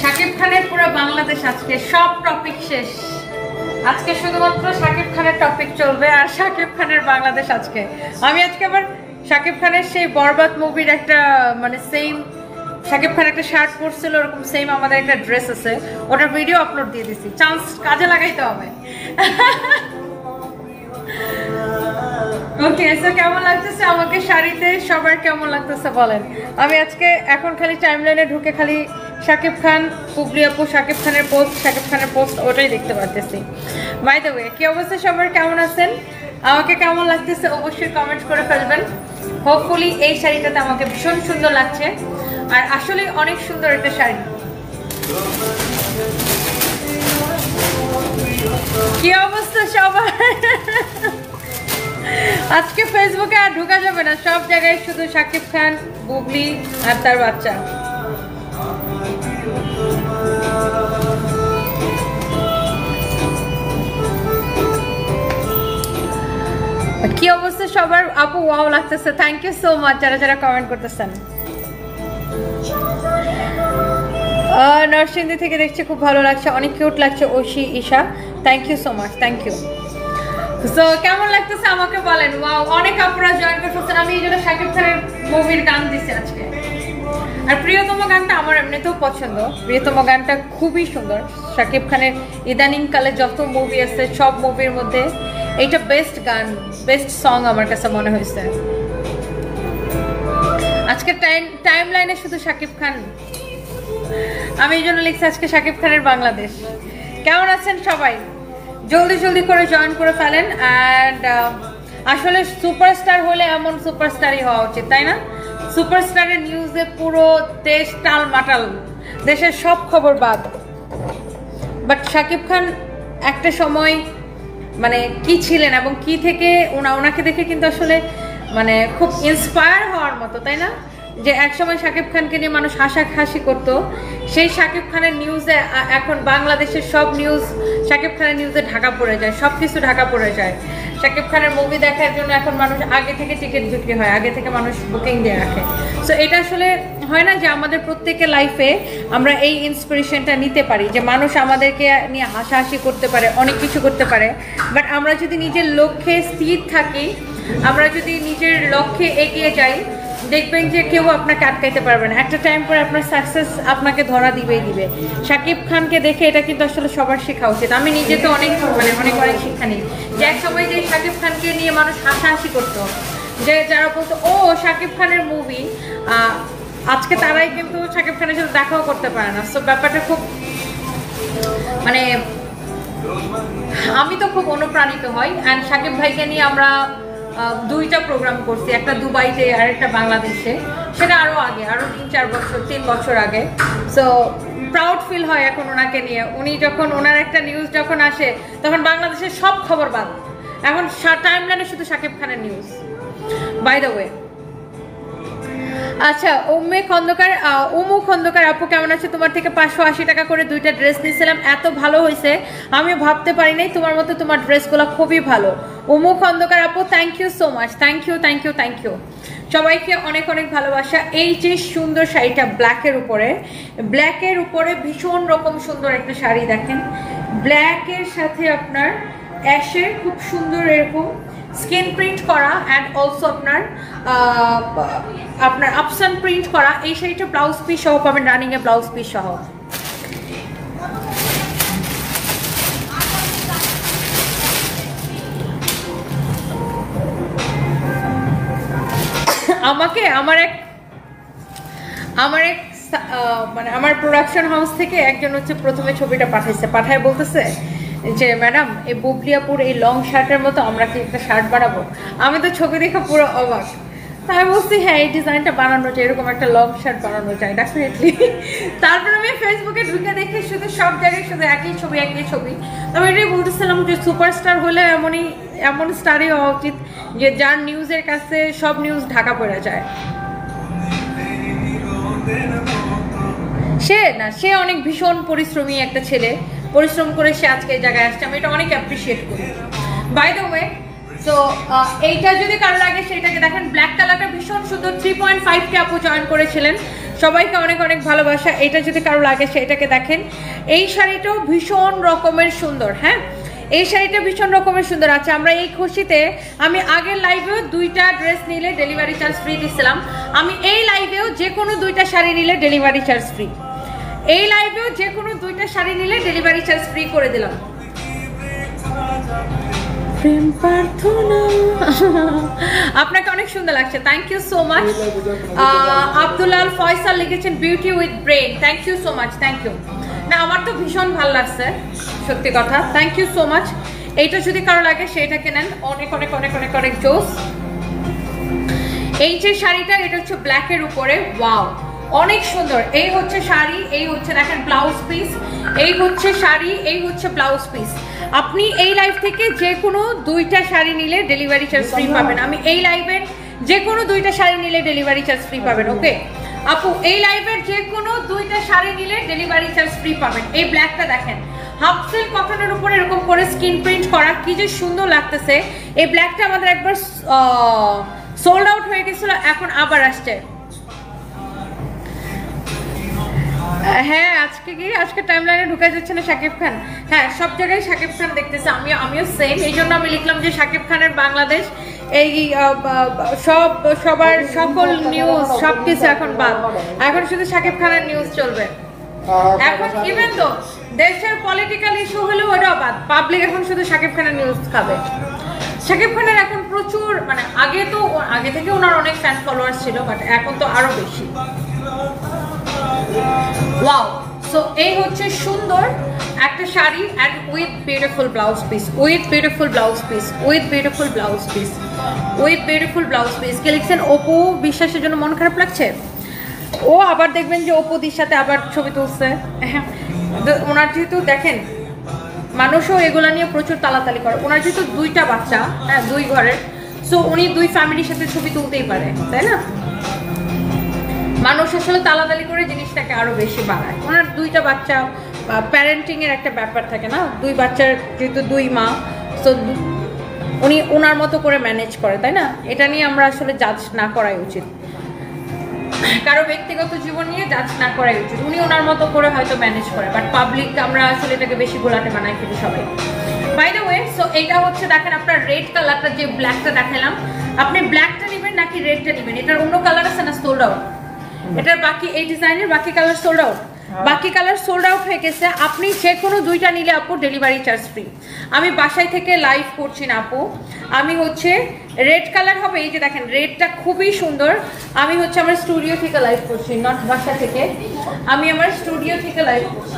শাকিব খানের পুরো বাংলাদেশ আজকে সব টপিক শেষ। আজকে শুধুমাত্র শাকিব খানের টপিক চলবে আর শাকিব খানের বাংলাদেশ আজকে। আমি আজকে আবার শাকিব খানের সেই বরবাদ মুভির একটা মানে সেম শাকিব খান একটা শার্ট পরছিল ওরকম সেম আমাদের একটা ড্রেস আছে, ওটার ভিডিও আপলোড দিয়ে দিছি। চান্স কাজে লাগাইতে হবে। ওকে, সো কেমন লাগতেছে আমাকে শাড়িতে? সবার কেমন লাগতেছে বলেন। আমি আজকে এখন খালি টাইমলাইনে ঢুকে খালি শাকিব খান, পুবলি আপু, শাকিব খানের পোস্ট ওটাই দেখতে পারতেছি। বাই দ্য ওয়ে, কি অবস্থা সবার, কেমন আছেন? আমাকে কেমন লাগতেছে অবশ্যই কমেন্ট করে ফেলবেন। হোপফুলি এই শাড়িটাতে আমাকে ভীষণ সুন্দর লাগছে, আর আসলে অনেক সুন্দর একটা শাড়ি। কি অবস্থা সবার? আজকে ফেসবুকে আর ঢোকা যাবে না, সব জায়গায় শুধু শাকিব খান, বুবলি আর তার বাচ্চা। কি অবস্থা সবার? আপু ওয়াও লাগতেছে, থ্যাংক ইউ সো মাচ যারা যারা কমেন্ট করতেছেন। নরসিংদী থেকে দেখছি, খুব ভালো লাগছে, অনেক কিউট লাগছে Oishi Isha, thank you so much, thank you. So কেমন লাগতেছে আমাকে বলেন। ওয়াও, অনেক আপুরা জয়েন করতেছেন। আমি এই জন্য শাকিব খানের মুভির গান দিছি আজকে। আর প্রিয়তম গানটা আমার এমনিতেও পছন্দ, প্রিয়তম গানটা খুবই সুন্দর। শাকিব খানের ইদানিং কালে যত মুভি আছে সব মুভির মধ্যে এইটা বেস্ট গান, বেস্ট সং আমার কাছে মনে হয়েছে। আজকে টাইম লাইনে শুধু শাকিব খান, আমি এই জন্য লিখছি আজকে শাকিব খানের বাংলাদেশ। কেমন আছেন সবাই? জলদি জলদি করে জয়েন করে ফেলেন। অ্যান্ড আসলে সুপারস্টার হলে এমন সুপারস্টারই হওয়া উচিত, তাই না? সুপারস্টারের নিউজে পুরো দেশ টাল মাটাল, দেশের সব খবর বাদ। বাট শাকিব খান একটা সময় মানে কি ছিলেন এবং কি থেকে ওনাকে দেখে কিন্তু আসলে মানে খুব ইন্সপায়ার হওয়ার মতো, তাই না? যে একসময় শাকিব খানকে নিয়ে মানুষ হাসাহাসি করতো, সেই শাকিব খানের নিউজে এখন বাংলাদেশের সব নিউজ শাকিব খানের নিউজে ঢাকা পড়ে যায়, সব কিছু ঢাকা পড়ে যায়। শাকিব খানের মুভি দেখার জন্য এখন মানুষ আগে থেকে টিকিট বিক্রি হয়, আগে থেকে মানুষ বুকিং দিয়ে রাখে। সো এটা আসলে হয় না যে আমাদের প্রত্যেকের লাইফে আমরা এই ইন্সপিরেশনটা নিতে পারি যে মানুষ আমাদেরকে নিয়ে হাসাহাসি করতে পারে, অনেক কিছু করতে পারে, বাট আমরা যদি নিজের লক্ষ্যে স্থির থাকি, আমরা যদি নিজের লক্ষ্যে এগিয়ে যাই, দেখবেন যে কেউ আপনাকে আটকাইতে পারবে না। একটা টাইম পরে আপনার সাকসেস আপনাকে ধরা দিবেই দিবে। শাকিব খানকে দেখে এটা কিন্তু আসলে সবার শেখা উচিত। আমি নিজে তো অনেক অনেক শিক্ষা নিই যে এক সময় যে শাকিব খানকে নিয়ে মানুষ হাসাহাসি করতো, যে যারা বলতো ও শাকিব খানের মুভি, আজকে তারাই কিন্তু শাকিব খানের সাথে দেখাও করতে পারে না। সো ব্যাপারটা খুব মানে আমি তো খুব অনুপ্রাণিত হই। অ্যান্ড শাকিব ভাইকে নিয়ে আমরা দুইটা প্রোগ্রাম করছি, একটা দুবাইতে আর একটা বাংলাদেশে, সেটা আরও আগে, আরও 3 বছর আগে। সো প্রাউড ফিল হয় এখন ওনাকে নিয়ে। উনি যখন ওনার একটা নিউজ যখন আসে তখন বাংলাদেশের সব খবর বাদ, এখন টাইমলাইনে শুধু শাকিব খানের নিউজ। বাই দ্য ওয়ে, আচ্ছা উমু খন্দকার আপু কেমন আছে? তোমার থেকে 580 টাকা করে দুইটা ড্রেস নিয়েছিলাম, এত ভালো হয়েছে আমি ভাবতে পারি নাই তোমার মতো, তোমার ড্রেসগুলো খুবই ভালো। উমু খন্দকার আপু, thank you so much, thank you thank you thank you. সবাইকে অনেক অনেক ভালোবাসা। এই যে সুন্দর শাড়িটা ব্ল্যাকের উপরে ভীষণ রকম সুন্দর একটা শাড়ি, দেখেন ব্ল্যাকের সাথে আপনার অ্যাশের খুব সুন্দর এরকম স্কিন প্রিন্ট করা, অ্যান্ড অলসো আপনার আপসান প্রিন্ট করা। এই শাড়িটা ব্লাউজ পিস সহ পাবেন, রানিং এ ব্লাউজ পিস সহ। আমার এক মানে আমার প্রোডাকশন হাউস থেকে একজন হচ্ছে প্রথমে ছবিটা পাঠায় বলতেছে যে ম্যাডাম এই বুবলিয়াপুর এই লং শার্টের মতো আমরা কি একটা শার্ট বানাবো? আমি তো ছবি দেখে পুরো অবাক। তাই বলছি হ্যাঁ এই ডিজাইনটা বানানো যায়, এরকম একটা লং শার্ট বানানো যায় ডেফিনেটলি। তারপর আমি ফেসবুকে ঢুকে দেখি শুধু সব জায়গায় শুধু একই ছবি। আমি এটাই বলতেছিলাম যে সুপারস্টার হলে এমন স্টারই হওয়া উচিত যে যার নিউজের কাছে সব নিউজ ঢাকা পড়ে যায়। সে অনেক ভীষণ পরিশ্রমী একটা ছেলে, পরিশ্রম করে সে আজকে এই জায়গায় আসছে, আমি এটা অনেক অ্যাপ্রিসিয়েট করি। বাই দ্য ওয়ে, সো এইটা যদি কারো লাগে সেটাকে দেখেন, ব্ল্যাক কালারটা ভীষণ সুন্দর। 3.5K আপু জয়েন করেছিলেন, সবাইকে অনেক অনেক ভালোবাসা। এটা যদি কারো লাগে সেটাকে দেখেন। এই শাড়িটাও ভীষণ রকমের সুন্দর। হ্যাঁ, এই শাড়িটা ভীষণ রকমের সুন্দর আছে। আমরা এই খুশিতে আমি আগের লাইভেও 2টা ড্রেস নিলে ডেলিভারি চার্জ ফ্রি দিছিলাম। আমি এই লাইভেও যে কোনো 2টা শাড়ি নিলে ডেলিভারি চার্জ ফ্রি। এই লাইভেও যে কোনো 2টা শাড়ি নিলে ডেলিভারি চার্জ ফ্রি করে দিলাম। প্রেম প্রার্থনা আপনাকে অনেক সুন্দর লাগছে, thank you so much. Abdullah Faisal লিখেছেন beauty with brain, thank you so much, thank you. না আমার তো ভীষণ ভালো লাগছে সত্যি কথা, থ্যাংক ইউ সো মাচ। এইটা যদি কারো লাগে সেটাকে নেন, অনেক অনেক অনেক অনেক অনেক জোস। এই যে শাড়িটা এটা হচ্ছে ব্ল্যাকের উপরে, ওয়াও অনেক সুন্দর। এই হচ্ছে শাড়ি, এই হচ্ছে দেখেন ব্লাউজ পিস, এই হচ্ছে শাড়ি, এই হচ্ছে ব্লাউজ পিস। আপনি এই লাইভ থেকে যে কোনো 2টা শাড়ি নিলে ডেলিভারি চার্জ ফ্রি পাবেন। আমি এই লাইভের যে কোনো 2টা শাড়ি নিলে ডেলিভারি চার্জ ফ্রি পাবেন। ওকে আপু, এই লাইভের যে কোনো 2টা শাড়ি নিলে ডেলিভারি চার্জ ফ্রি পাবেন। এই ব্ল্যাকটা দেখেন, হাফ সিল্ক কটনের উপরে এরকম করে স্কিন প্রিন্ট করা, কি যে সুন্দর লাগতেছে। এই ব্ল্যাকটা আমাদের একবার সোল্ড আউট হয়ে গেছিল, এখন আবার আসছে। হ্যাঁ আজকে টাইমলাইনে ঢুকে যাচ্ছে না শাকিব খান। হ্যাঁ সব জায়গায় শাকিব খান দেখতেছে, আমিও সেম। এই জন্য আমি লিখলাম যে শাকিব খানের বাংলাদেশ, এই সবার সকল নিউজ সবকিছু এখন বাদ, এখন শুধু শাকিব খানের নিউজ চলবে। এখন ইভেন তো দেশের পলিটিক্যাল ইস্যু হলেও ওটাও বাদ, পাবলিক এখন শুধু শাকিব খানের নিউজ খাবে। শাকিব খানের এখন প্রচুর, মানে আগে থেকে ওনার অনেক ফ্যান ফলোয়ার্স ছিল, বাট এখন তো আরো বেশি। ওয়াও, সো এই হচ্ছে সুন্দর একটা sari and with beautiful blouse piece, with beautiful blouse piece, with beautiful blouse piece, with beautiful blouse piece. কে লিখছেন অপু বিশ্বাসের জন্য মন খারাপ লাগছে? ও আবার দেখবেন যে অপু দির সাথে আবার ছবি তুলছে। হ্যাঁ, ওনার যেহেতু দেখেন মানুষও এগুলা নিয়ে প্রচুর তালাতালি করে, ওনার যেহেতু 2টা বাচ্চা, হ্যাঁ 2 ঘরের, সো উনি 2 ফ্যামিলির সাথে ছবি তুলতেই পারে, তাই না? মানুষ আসলে তালাতালি করে জিনিসটাকে আরো বেশি বাড়ায়। ওনার 2টা বাচ্চা, প্যারেন্টিং এর একটা ব্যাপার থাকে না, 2 বাচ্চার যেহেতু 2 মা, সো উনি ওনার মতো করে ম্যানেজ করে, তাই না? এটা নিয়ে আমরা আসলে জাজ না করাই উচিত, কারো ব্যক্তিগত জীবন নিয়ে জাজ না করাই উচিত। উনি ওনার মতো করে হয়তো ম্যানেজ করে, বাট পাবলিক আমরা আসলে এটাকে বেশি গোলাটে বানাই ফেলি সবাই। বাই দ্য ওয়ে, সো এইটা হচ্ছে দেখেন আপনার রেড কালারটা, যে ব্ল্যাকটা দেখালাম, আপনি ব্ল্যাকটা নেবেন নাকি রেডটা নেবেন? এটার অন্য কালার আছে না সোল্ড আউট? এটার বাকি এই ডিজাইনের বাকি কালার সোল্ড আউট, বাকি কালার সোল্ড আউট হয়ে গেছে। আপনি যে কোনো 2টা নিলে আপু ডেলিভারি চার্জ ফ্রি। আমি বাসায় থেকে লাইভ করছি না আপু, আমি হচ্ছে রেড কালার হবে, এই যে দেখেন রেডটা খুবই সুন্দর। আমি হচ্ছে আমার স্টুডিও থেকে লাইভ করছি, নট বাসা থেকে, আমি আমার স্টুডিও থেকে লাইভ করছি।